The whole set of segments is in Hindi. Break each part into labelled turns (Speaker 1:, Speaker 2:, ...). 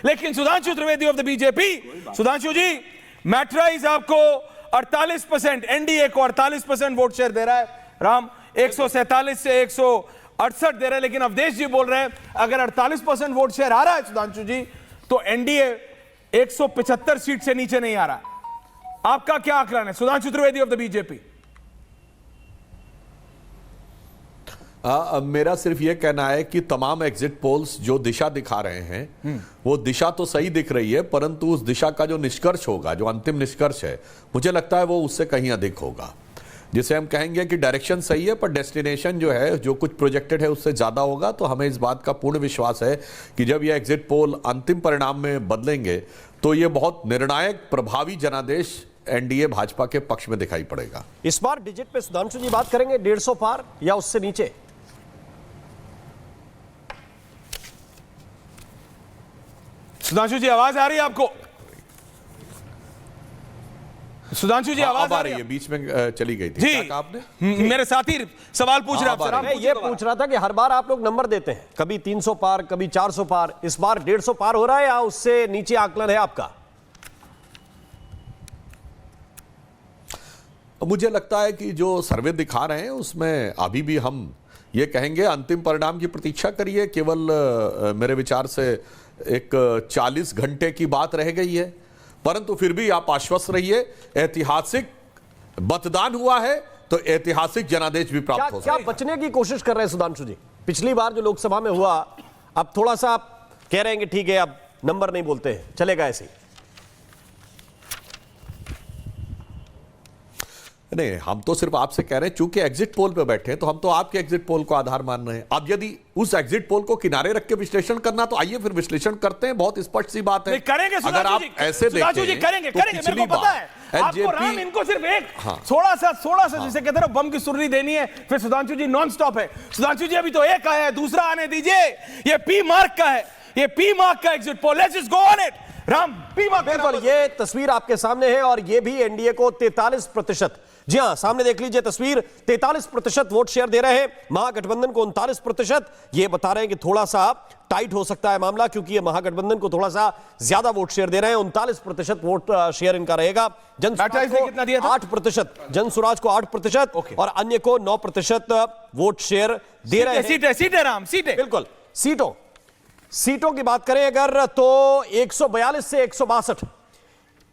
Speaker 1: लेकिन Sudhanshu Trivedi of the BJP, Sudhanshu ji, Matrize आपको 48%, एनडीए को 48% वोट शेयर दे रहा है। राम 147 से 168 दे रहे हैं, लेकिन अवधेश जी बोल रहे हैं अगर 48% वोट शेयर आ रहा है सुधांशु जी, तो एनडीए 175 सीट से नीचे नहीं आ रहा है। आपका क्या आकलन है, Sudhanshu Trivedi of the BJP?
Speaker 2: मेरा सिर्फ यह कहना है कि तमाम एग्जिट पोल्स जो दिशा दिखा रहे हैं वो दिशा तो सही दिख रही है, परंतु उस दिशा का जो निष्कर्ष होगा, जो अंतिम निष्कर्ष है, मुझे लगता है वो उससे कहीं अधिक होगा। जिसे हम कहेंगे कि डायरेक्शन सही है, पर डेस्टिनेशन जो है, जो कुछ प्रोजेक्टेड है उससे ज्यादा होगा। तो हमें इस बात का पूर्ण विश्वास है कि जब ये एग्जिट पोल अंतिम परिणाम में बदलेंगे तो ये बहुत निर्णायक प्रभावी जनादेश एनडीए भाजपा के पक्ष में दिखाई पड़ेगा।
Speaker 3: इस बार डिजिट पे सुधांशु जी बात करेंगे 150 पार या उससे नीचे?
Speaker 1: सुधांशु जी आवाज आ रही है आपको? सुधांशु जी आवाज
Speaker 2: आ रही है, बीच में चली गई थी।
Speaker 1: जी,
Speaker 2: क्या कहा आपने?
Speaker 1: मेरे साथी सवाल पूछ रहे हैं।
Speaker 3: मैं ये पूछ रहा था कि हर बार आप लोग नंबर देते हैं, कभी 300 पार, कभी 400 पार, इस बार 150 पार हो रहा है या उससे नीचे आकलन है आपका?
Speaker 2: मुझे लगता है कि जो सर्वे दिखा रहे हैं उसमें अभी भी हम ये कहेंगे अंतिम परिणाम की प्रतीक्षा करिए। केवल मेरे विचार से एक 40 घंटे की बात रह गई है, परंतु फिर भी आप आश्वस्त रहिए, ऐतिहासिक मतदान हुआ है तो ऐतिहासिक जनादेश भी प्राप्त हो सकता है।
Speaker 3: क्या बचने की कोशिश कर रहे हैं सुधांशु जी? पिछली बार जो लोकसभा में हुआ, अब थोड़ा सा आप कह रहे हैं कि ठीक है अब नंबर नहीं बोलते हैं, चलेगा ऐसे ही?
Speaker 2: नहीं, हम तो सिर्फ आपसे कह रहे हैं, चूंकि एग्जिट पोल पे बैठे हैं तो हम तो आपके एग्जिट पोल को आधार मान रहे हैं। अब यदि उस एग्जिट पोल को किनारे रख के विश्लेषण करना, तो आइए फिर विश्लेषण करते हैं। बहुत स्पष्ट सी बात है।
Speaker 1: करेंगे
Speaker 2: अगर आप ऐसे देखें
Speaker 1: करेंगे,
Speaker 2: तो
Speaker 1: करेंगे, मेरे को पता है आपको राम, इनको सिर्फ एक थोड़ा सा जिसे कहते हैं बम की सुर्री देनी है, फिर सुधांशु जी नॉन स्टॉप है। सुधांशु जी अभी तो एक आया है, दूसरा आने दीजिए। ये पी मार्क का है, ये पी मार्क का exit poll, let's just go on it. Ram, P mark.
Speaker 3: बिल्कुल, ये तस्वीर आपके सामने है और ये भी एनडीए को 43%, जी हां सामने देख लीजिए तस्वीर, 43% वोट शेयर दे रहे हैं, महागठबंधन को 39%। ये बता रहे हैं कि थोड़ा सा टाइट हो सकता है मामला, क्योंकि ये महागठबंधन को थोड़ा सा ज्यादा वोट शेयर दे रहे हैं। 39% वोट शेयर इनका रहेगा। जनसुराज को कितना दिया था? 8%, जनसुराज को 8% और अन्य को 9% वोट शेयर दे रहे हैं।
Speaker 1: सीटें राम, सीटें।
Speaker 3: बिल्कुल, सीटों की बात करें अगर, तो 142 से 162,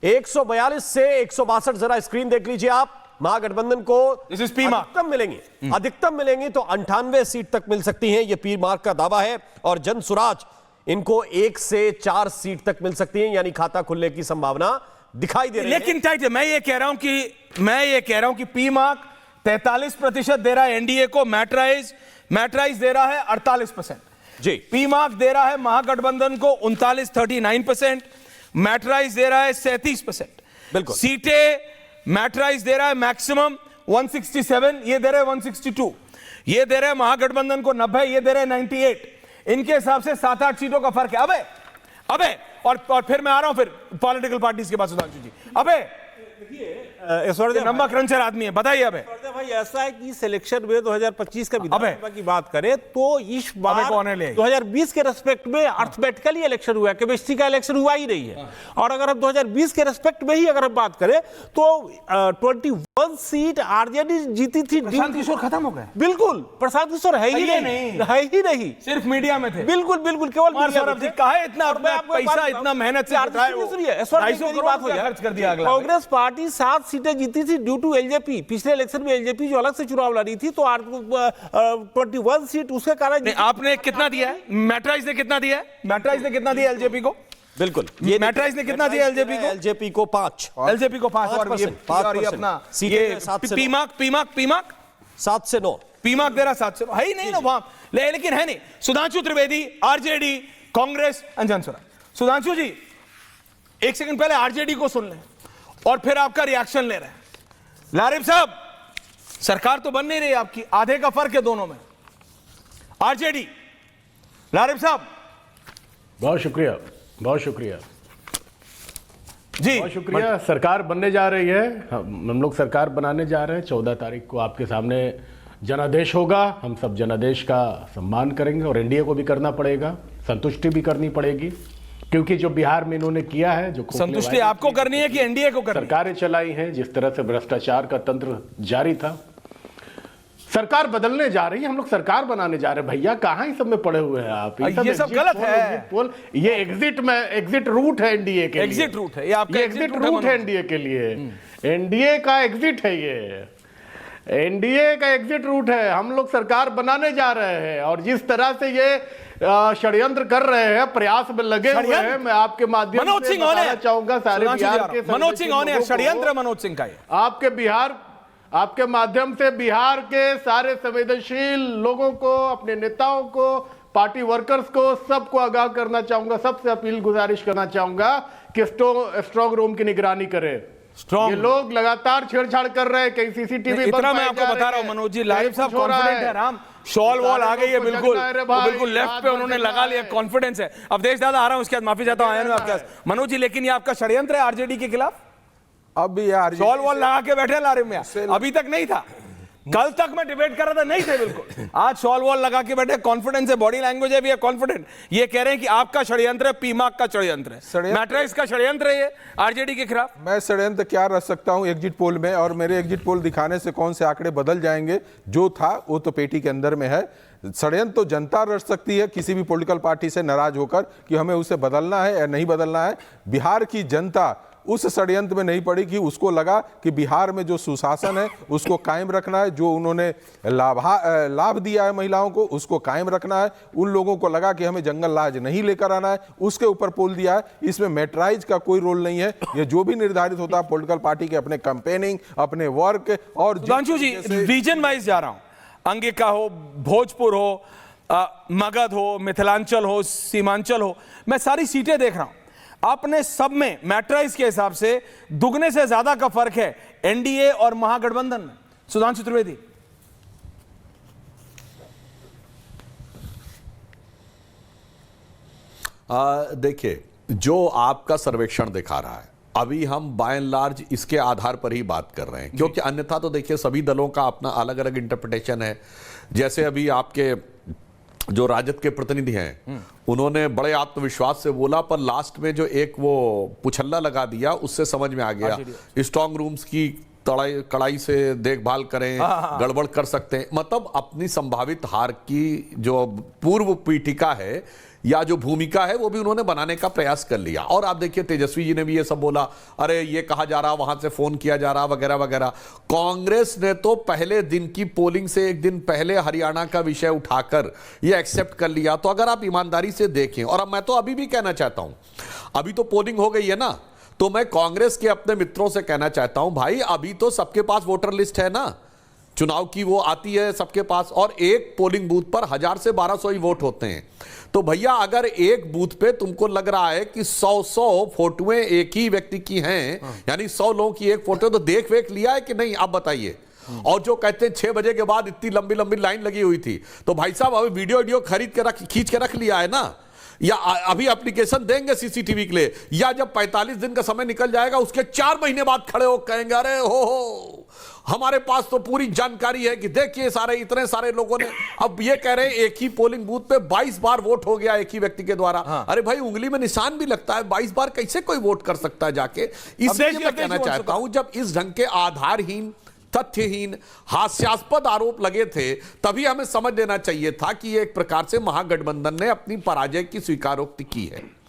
Speaker 3: 142 से 162 जरा स्क्रीन देख लीजिए आप। महागठबंधन को अधिकतम मिलेंगी तो 98 सीट तक मिल सकती हैं, यह पी मार्क का दावा है। और जनसुराज इनको 1 से 4 सीट तक मिल सकती हैं, यानी खाता खुलने की संभावना दिखाई दे रही है।
Speaker 1: लेकिन टाइट है, मैं ये कह रहा हूं कि पी मार्क 43% दे रहा है एनडीए को, मैट्राइज दे रहा है 48%।
Speaker 3: जी,
Speaker 1: पी मार्क दे रहा है महागठबंधन को 39% मैट्राइज दे रहा है 37%।
Speaker 3: बिल्कुल,
Speaker 1: सीटें मैट्राइज दे रहा है मैक्सिमम 167, ये दे रहे हैं 162, ये दे रहे हैं महागठबंधन को 90, ये दे रहे हैं 98। इनके हिसाब से 7-8 सीटों का फर्क है। अबे और फिर मैं आ रहा हूं फिर पॉलिटिकल पार्टीज के बाद सुधांशु जी। अबे नंबर क्रंचर आदमी है, बताइए। अबे
Speaker 4: भाई ऐसा है कि सिलेक्शन में 2025 का विधानसभा की बात करें तो इस बार 2020 के रेस्पेक्ट में अर्थमेटिकली इलेक्शन हुआ है, केमिस्ट्री का इलेक्शन हुआ ही नहीं है। और अगर हम 2020 के रेस्पेक्ट में ही अगर हम बात करें तो 21 सीट आरजेडी जीती थी।
Speaker 1: प्रशांत किशोर खत्म हो गए।
Speaker 4: बिल्कुल, प्रशांत किशोर है ही नहीं,
Speaker 1: सिर्फ मीडिया में थे।
Speaker 4: बिल्कुल केवल
Speaker 1: इतना पैसा, इतना मेहनत से खर्च कर दिया।
Speaker 4: कांग्रेस पार्टी 7 सीटें जीती थी ड्यू टू एलजेपी। पिछले इलेक्शन में एलजेपी जो अलग से चुनाव लड़ी थी, तो 21 सीट उसके कारण।
Speaker 1: आपने कितना दिया है? मैट्राइज ने कितना दिया है? मैट्राइज ने कितना दिया एलजेपी को?
Speaker 3: बिल्कुल,
Speaker 1: ये मैट्राइज ने कितना दिया एलजेपी को?
Speaker 3: एलजेपी को 5,
Speaker 1: एलजेपी को 5 और ये अपना पी मार्क
Speaker 3: 7 से 9,
Speaker 1: पी मार्क दे रहा 7 से 9 है ही नहीं ना वहां, लेकिन है नहीं। सुधांशु त्रिवेदी, आरजेडी, कांग्रेस, जनसुराज। सुधांशु जी एक सेकंड पहले आरजेडी को सुन लें और फिर आपका रिएक्शन ले रहे हैं। लारिफ साहब, सरकार तो बन नहीं रही आपकी, आधे का फर्क है दोनों में। आरजेडी, लारिफ साहब।
Speaker 5: बहुत शुक्रिया जी, बहुत शुक्रिया। सरकार बनने जा रही है, हम लोग सरकार बनाने जा रहे हैं। 14 तारीख को आपके सामने जनादेश होगा। हम सब जनादेश का सम्मान करेंगे और एनडीए को भी करना पड़ेगा, संतुष्टि भी करनी पड़ेगी। क्योंकि जो बिहार में इन्होंने किया है, जो
Speaker 1: संतुष्टि आपको करनी है कि एनडीए को करनी है?
Speaker 5: सरकारें चलाई हैं, जिस तरह से भ्रष्टाचार का तंत्र जारी था, सरकार बदलने जा रही है, हम लोग सरकार बनाने जा रहे हैं। भैया कहाँ इस सब में पड़े हुए हैं आप?
Speaker 1: ये सब गलत है।
Speaker 5: ये एग्जिट रूट है एनडीए के लिए।
Speaker 1: एग्जिट रूट है, ये आपका
Speaker 5: एग्जिट रूट है एनडीए के लिए। एनडीए का एग्जिट है ये, एनडीए का एग्जिट रूट है। हम लोग सरकार बनाने जा रहे हैं और जिस तरह से ये षड्यंत्र कर रहे हैं, प्रयास में लगे हुए हैं, मैं आपके माध्यम से बताना चाहूंगा सारे बिहार के
Speaker 1: मनोज सिंह होने षड्यंत्र मनोज सिंह का ये
Speaker 5: आपके माध्यम से बिहार के सारे संवेदनशील लोगों को, अपने नेताओं को, पार्टी वर्कर्स को, सबको आगाह करना चाहूंगा, सबसे अपील गुजारिश करना चाहूंगा कि स्ट्रांग रूम की निगरानी करें। ये लोग लगातार छेड़छाड़ कर रहे हैं, कहीं सीसीटीवी
Speaker 1: इतना मैं आपको बता रहा हूं मनोज जी, लाइव साहब कॉन्फिडेंट है। राम शॉल वॉल आ गई है, बिल्कुल लेफ्ट पे उन्होंने लगा लिया, कॉन्फिडेंस है। अब देश दादा आ रहा हूं, उसके बाद माफी चाहता हूं आया हूं आपके पास मनोज जी, लेकिन ये आपका षड्यंत्र है आरजेडी के खिलाफ?
Speaker 6: अब यार
Speaker 1: शॉल वॉल लगा के बैठे लारे में, अभी तक नहीं था, कल तक मैं डिबेट कर रहा था, नहीं थे बिल्कुल, आज शॉल वॉल लगा के बैठे, कॉन्फिडेंस है, बॉडी लैंग्वेज है भी है, कॉन्फिडेंट। ये कह रहे हैं कि आपका षड्यंत्र है, पीमाक का षड्यंत्र है, मैट्रिक्स का षड्यंत्र है ये आरजेडी के खिलाफ।
Speaker 6: मैं षड्यंत्र क्या रख सकता हूं एग्जिट पोल में, और मेरे एग्जिट पोल दिखाने से कौन से आंकड़े बदल जाएंगे? जो था वो तो पेटी के अंदर में है। षड्यंत्र तो जनता रच सकती है किसी भी पॉलिटिकल पार्टी से नाराज होकर कि हमें उसे बदलना है या नहीं बदलना है। बिहार की जनता उस षड्यंत्र में नहीं पड़ी कि उसको लगा कि बिहार में जो सुशासन है उसको कायम रखना है, जो उन्होंने लाभ दिया है महिलाओं को उसको कायम रखना है। उन लोगों को लगा कि हमें जंगल राज नहीं लेकर आना है, उसके ऊपर पोल दिया है। इसमें मैट्राइज का कोई रोल नहीं है। ये जो भी निर्धारित होता है पॉलिटिकल पार्टी के अपने कैंपेनिंग, अपने वर्क और
Speaker 1: सुधांशु जी, रीजन वाइज जा रहा हूं, अंगिका हो, भोजपुर हो, मगध हो, मिथिलांचल हो, सीमांचल हो, मैं सारी सीटें देख रहा हूं। आपने सब में मैट्राइज के हिसाब से दुगने से ज्यादा का फर्क है एनडीए और महागठबंधन में। सुधांशु त्रिवेदी,
Speaker 2: देखिए, जो आपका सर्वेक्षण दिखा रहा है, अभी हम बाय एंड लार्ज इसके आधार पर ही बात कर रहे हैं, क्योंकि अन्यथा तो देखिए सभी दलों का अपना अलग अलग इंटरप्रिटेशन है। जैसे अभी आपके जो राजद के प्रतिनिधि हैं उन्होंने बड़े आत्मविश्वास से बोला, पर लास्ट में जो एक वो पुछल्ला लगा दिया उससे समझ में आ गया स्ट्रांग रूम्स की कड़ाई से देखभाल करें, गड़बड़ कर सकते हैं। मतलब अपनी संभावित हार की जो पूर्व पीठिका है या जो भूमिका है वो भी उन्होंने बनाने का प्रयास कर लिया। और आप देखिए तेजस्वी जी ने भी ये सब बोला, अरे ये कहा जा रहा, वहां से फोन किया जा रहा, वगैरह वगैरह। कांग्रेस ने तो पहले दिन की पोलिंग से एक दिन पहले हरियाणा का विषय उठाकर ये एक्सेप्ट कर लिया। तो अगर आप ईमानदारी से देखें, और अब मैं तो अभी भी कहना चाहता हूं, अभी तो पोलिंग हो गई है ना, तो मैं कांग्रेस के अपने मित्रों से कहना चाहता हूं, भाई अभी तो सबके पास वोटर लिस्ट है ना, चुनाव की वो आती है सबके पास, और एक पोलिंग बूथ पर 1000 से 1200 ही वोट होते हैं। तो भैया अगर एक बूथ पे तुमको लग रहा है कि 100 फोटोएं एक ही व्यक्ति की हैं, यानी 100 लोगों की एक फोटो, तो देख वेख लिया है कि नहीं, आप बताइए। और जो कहते हैं 6 बजे के बाद इतनी लंबी लंबी लाइन लगी हुई थी, तो भाई साहब अभी वीडियो खरीद के खींच के रख लिया है ना, या अभी एप्लीकेशन देंगे सीसीटीवी के लिए, या जब 45 दिन का समय निकल जाएगा उसके 4 महीने बाद खड़े हो कहेंगे अरे हो हमारे पास तो पूरी जानकारी है कि देखिए सारे इतने सारे लोगों ने। अब ये कह रहे हैं एक ही पोलिंग बूथ पे 22 बार वोट हो गया एक ही व्यक्ति के द्वारा। अरे भाई उंगली में निशान भी लगता है, 22 बार कैसे कोई वोट कर सकता है जाके? इसलिए मैं कहना चाहता हूं, जब इस ढंग के आधारहीन, तथ्यहीन, हास्यास्पद आरोप लगे थे, तभी हमें समझ लेना चाहिए था कि एक प्रकार से महागठबंधन ने अपनी पराजय की स्वीकारोक्ति की है।